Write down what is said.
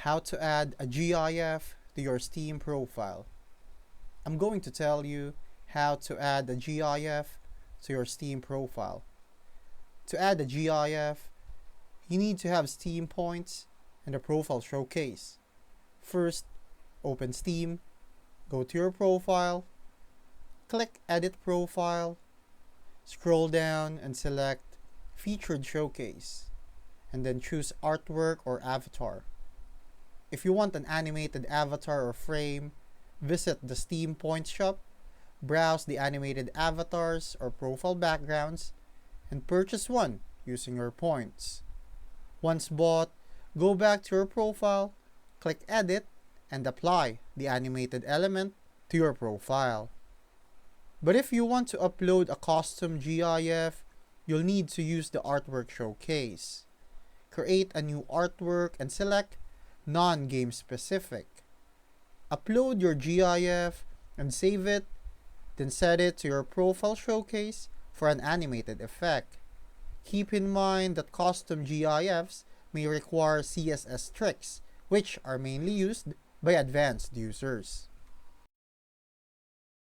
How to add a GIF to your Steam profile. I'm going to tell you how to add a GIF to your Steam profile. To add a GIF, you need to have Steam points and a profile showcase. First, open Steam, go to your profile, click Edit Profile, scroll down and select Featured Showcase, and then choose Artwork or Avatar. If you want an animated avatar or frame, visit the Steam Points shop, browse the animated avatars or profile backgrounds, and purchase one using your points. Once bought, go back to your profile, click Edit, and apply the animated element to your profile. But if you want to upload a custom GIF, you'll need to use the Artwork Showcase. Create a new artwork and select non-game specific. Upload your GIF and save it, then set it to your profile showcase for an animated effect. Keep in mind that custom GIFs may require CSS tricks, which are mainly used by advanced users.